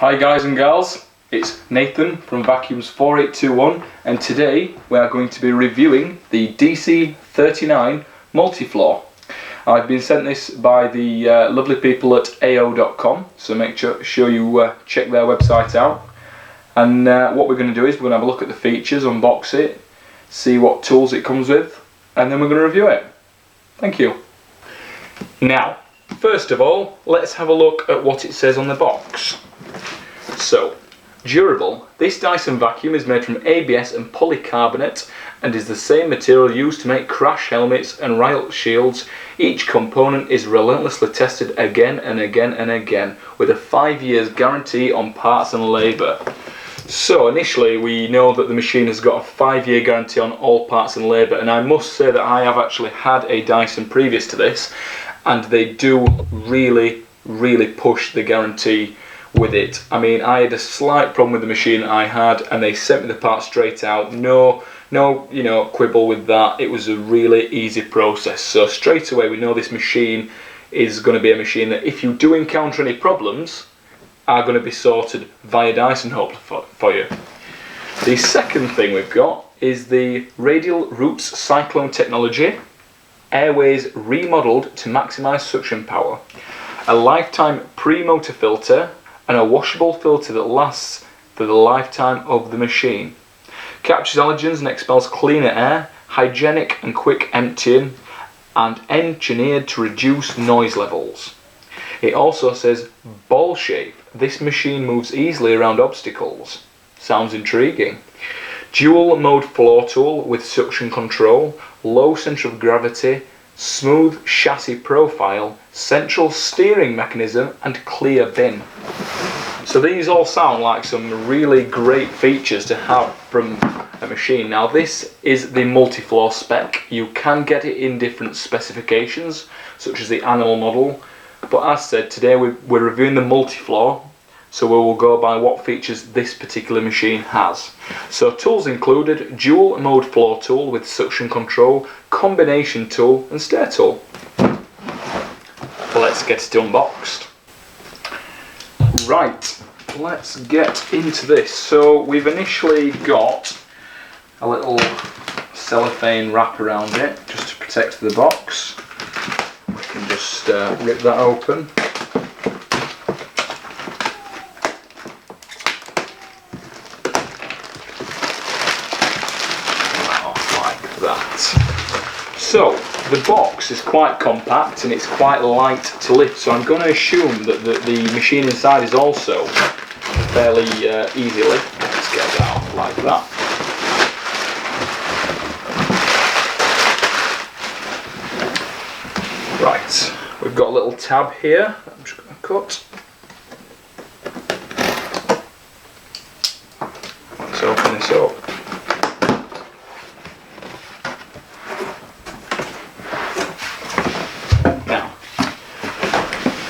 Hi guys and gals, it's Nathan from Vacuums 4821 and today we are going to be reviewing the DC39 multi-floor. I've been sent this by the lovely people at AO.com, so make sure you check their website out. And what we're going to do is we're going to have a look at the features, unbox it, see what tools it comes with, and then we're going to review it. Thank you. Now, first of all, let's have a look at what it says on the box. So, durable. This Dyson vacuum is made from ABS and polycarbonate and is the same material used to make crash helmets and riot shields. Each component is relentlessly tested again and again and again with a 5 years guarantee on parts and labour. So initially we know that the machine has got a 5-year guarantee on all parts and labour, and I must say that I have actually had a Dyson previous to this and they do really push the guarantee with it. I mean, I had a slight problem with the machine that I had and they sent me the part straight out. No quibble with that. It was a really easy process. So straight away we know this machine is going to be a machine that if you do encounter any problems are going to be sorted via Dyson hopefully for you. The second thing we've got is the Radial Roots Cyclone technology, airways remodeled to maximise suction power, a lifetime pre-motor filter and a washable filter that lasts for the lifetime of the machine. Captures allergens and expels cleaner air, hygienic and quick emptying, and engineered to reduce noise levels. It also says ball shape. This machine moves easily around obstacles. Sounds intriguing. Dual mode floor tool with suction control, low centre of gravity, smooth chassis profile, central steering mechanism and clear bin. So these all sound like some really great features to have from a machine. Now this is the multi-floor spec. You can get it in different specifications such as the animal model, but as said, today we're reviewing the multi-floor, so we will go by what features this particular machine has. So tools included: dual mode floor tool with suction control, combination tool and stair tool. Let's get it unboxed. Right, let's get into this. So we've initially got a little cellophane wrap around it just to protect the box. We can just rip that open. Like that. So the box is quite compact and it's quite light to lift, so I'm going to assume that the machine inside is also fairly easy lift. Let's get that out like that. Right, we've got a little tab here that I'm just going to cut. Let's open this up.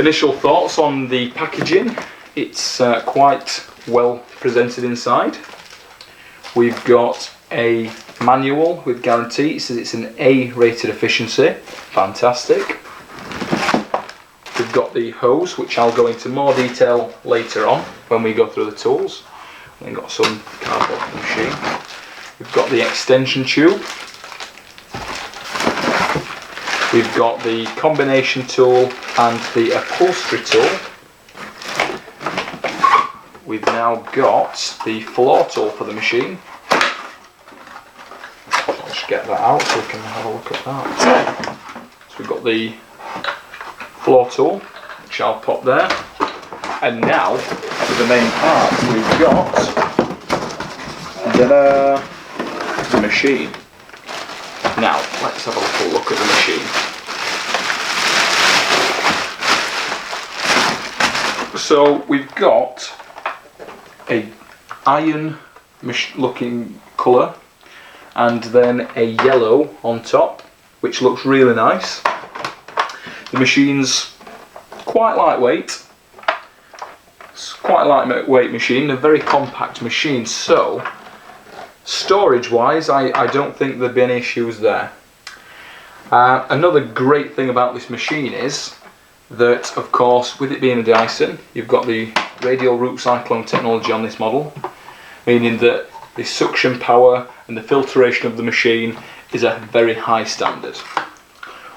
Initial thoughts on the packaging. It's quite well presented inside. We've got a manual with guarantee. It says it's an A rated efficiency. Fantastic. We've got the hose, which I'll go into more detail later on when we go through the tools. And then got some cardboard for the machine. We've got the extension tube. We've got the combination tool and the upholstery tool. We've now got the floor tool for the machine. Let's get that out so we can have a look at that. So we've got the floor tool, which I'll pop there. And now, for the main part, we've got the machine. Now, let's have a little look at the machine. So we've got a iron looking colour and then a yellow on top, which looks really nice. The machine's quite lightweight. It's quite a lightweight machine, a very compact machine, so storage wise I don't think there'd be any issues there. Another great thing about this machine is that, of course, with it being a Dyson, you've got the radial root cyclone technology on this model, meaning that the suction power and the filtration of the machine is a very high standard.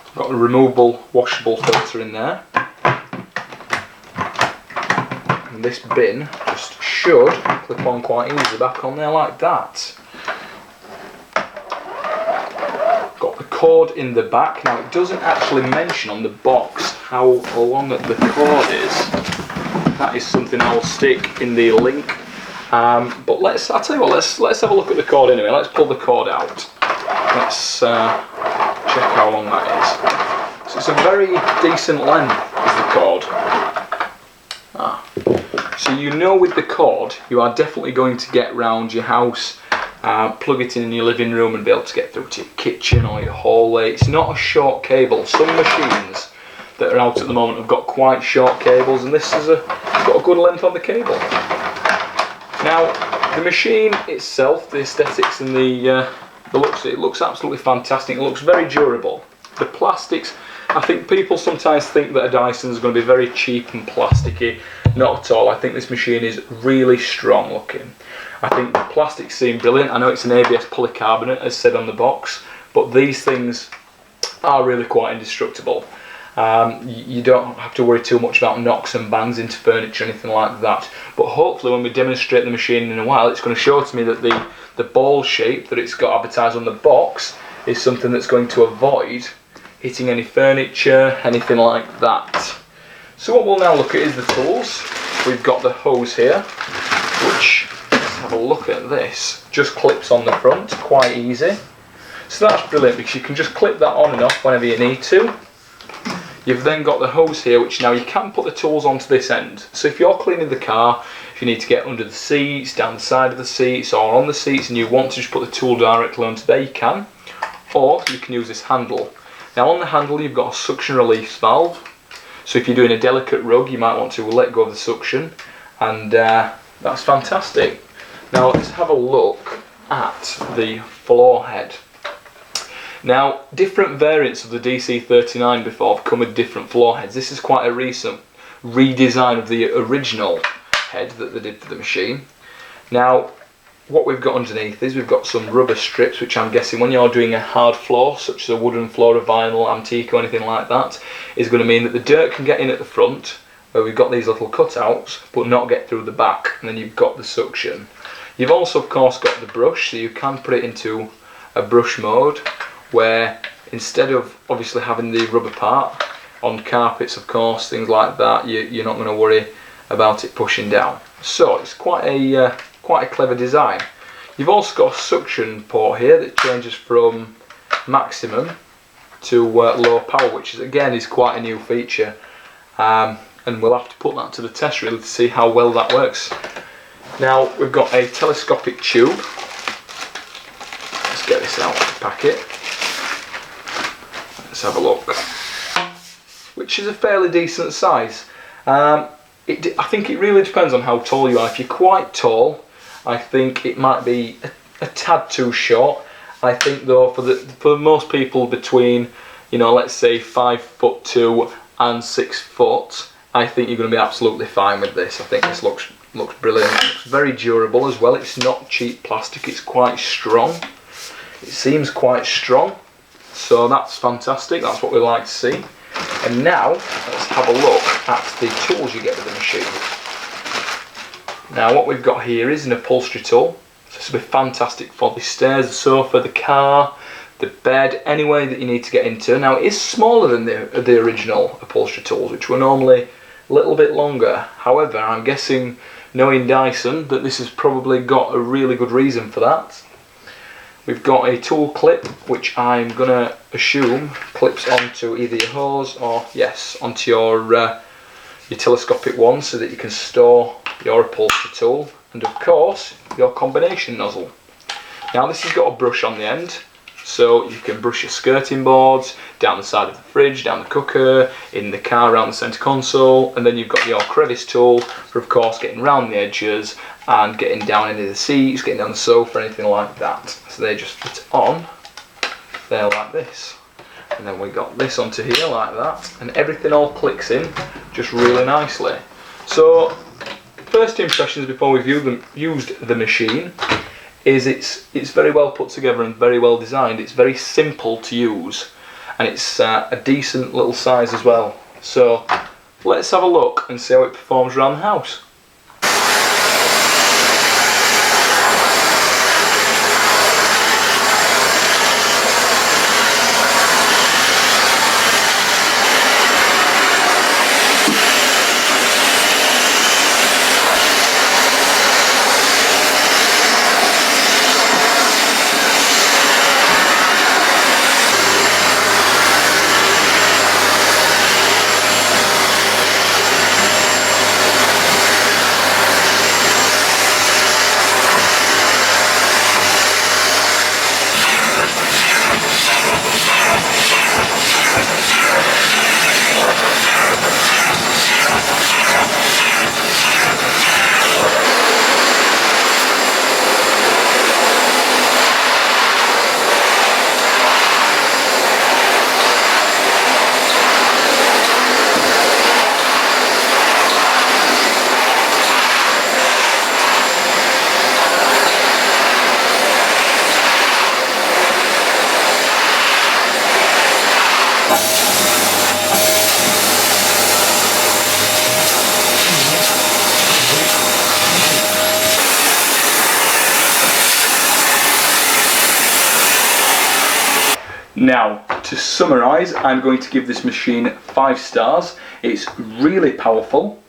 We've got a removable, washable filter in there. And this bin just should clip on quite easily back on there like that. Got the cord in the back. Now it doesn't actually mention on the box how long the cord is. That is something I'll stick in the link. But I'll tell you what, let's have a look at the cord anyway. Let's pull the cord out. Let's check how long that is. So it's a very decent length, is the cord. So you know with the cord, you are definitely going to get round your house, plug it in your living room and be able to get through to your kitchen or your hallway. It's not a short cable. Some machines that are out at the moment have got quite short cables, and this has got a good length on the cable. Now, the machine itself, the aesthetics and the looks, it looks absolutely fantastic. It looks very durable. The plastics, I think people sometimes think that a Dyson is going to be very cheap and plasticky. Not at all. I think this machine is really strong looking. I think the plastics seem brilliant. I know it's an ABS polycarbonate as said on the box, but these things are really quite indestructible. You don't have to worry too much about knocks and bangs into furniture or anything like that. But hopefully when we demonstrate the machine in a while, it's going to show to me that the ball shape that it's got advertised on the box is something that's going to avoid hitting any furniture, anything like that. So what we'll now look at is the tools. We've got the hose here, which, let's have a look at this, just clips on the front, quite easy. So that's brilliant because you can just clip that on and off whenever you need to. You've then got the hose here, which now you can put the tools onto this end. So if you're cleaning the car, if you need to get under the seats, down the side of the seats or on the seats and you want to just put the tool directly onto there, you can. Or you can use this handle. Now on the handle you've got a suction release valve. So if you're doing a delicate rug, you might want to let go of the suction, and that's fantastic. Now let's have a look at the floor head. Now different variants of the DC39 before have come with different floor heads. This is quite a recent redesign of the original head that they did for the machine. Now what we've got underneath is we've got some rubber strips, which I'm guessing when you're doing a hard floor such as a wooden floor, a vinyl, antique or anything like that, is going to mean that the dirt can get in at the front where we've got these little cutouts but not get through the back, and then you've got the suction. You've also of course got the brush, so you can put it into a brush mode where instead of obviously having the rubber part on carpets, of course, things like that, you're not going to worry about it pushing down. So it's quite a clever design. You've also got a suction port here that changes from maximum to low power, which is again is quite a new feature, and we'll have to put that to the test really to see how well that works. Now we've got a telescopic tube. Let's get this out of the packet. Let's have a look. Which is a fairly decent size. I think it really depends on how tall you are. If you're quite tall, I think it might be a tad too short. I think though for most people between, you know, let's say 5'2" and 6 foot, I think you're going to be absolutely fine with this. I think this looks brilliant. It's very durable as well. It's not cheap plastic. It's quite strong. It seems quite strong. So that's fantastic. That's what we like to see. And now let's have a look at the tools you get with the machine. Now what we've got here is an upholstery tool. So this will be fantastic for the stairs, the sofa, the car, the bed, any way that you need to get into. Now it is smaller than the original upholstery tools, which were normally a little bit longer. However, I'm guessing, knowing Dyson, that this has probably got a really good reason for that. We've got a tool clip, which I'm going to assume clips onto either your hose or, yes, onto your telescopic one so that you can store your upholstery tool and, of course, your combination nozzle. Now this has got a brush on the end, so you can brush your skirting boards, down the side of the fridge, down the cooker, in the car, around the centre console, and then you've got your crevice tool for, of course, getting round the edges and getting down into the seats, getting down the sofa, anything like that. So they just fit on there like this. and then we got this onto here like that, and everything all clicks in just really nicely. So first impressions before we've used the machine is it's very well put together and very well designed. It's very simple to use, and it's a decent little size as well. So let's have a look and see how it performs around the house. Now, to summarise, I'm going to give this machine 5 stars. It's really powerful.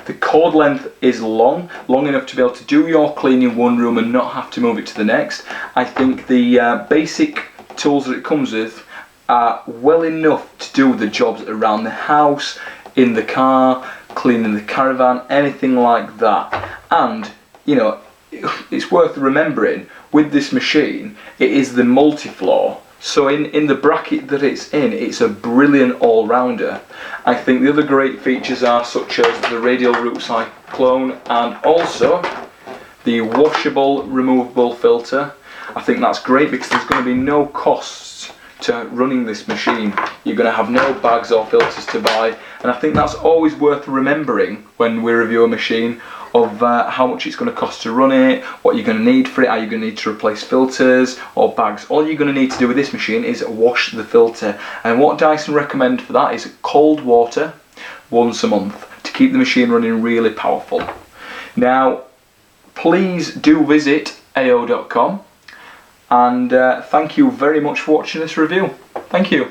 The cord length is long enough to be able to do your cleaning in one room and not have to move it to the next. I think the basic tools that it comes with are well enough to do the jobs around the house, in the car, cleaning the caravan, anything like that. And, you know, it's worth remembering, with this machine, it is the multi-floor. So in the bracket that it's in, it's a brilliant all-rounder. I think the other great features are such as the radial root cyclone and also the washable removable filter. I think that's great because there's going to be no costs to running this machine. You're going to have no bags or filters to buy, and I think that's always worth remembering when we review a machine, of how much it's going to cost to run it, what you're going to need for it. Are you going to need to replace filters or bags? All you're going to need to do with this machine is wash the filter, and what Dyson recommend for that is cold water once a month to keep the machine running really powerful. Now please do visit ao.com, and thank you very much for watching this review. Thank you.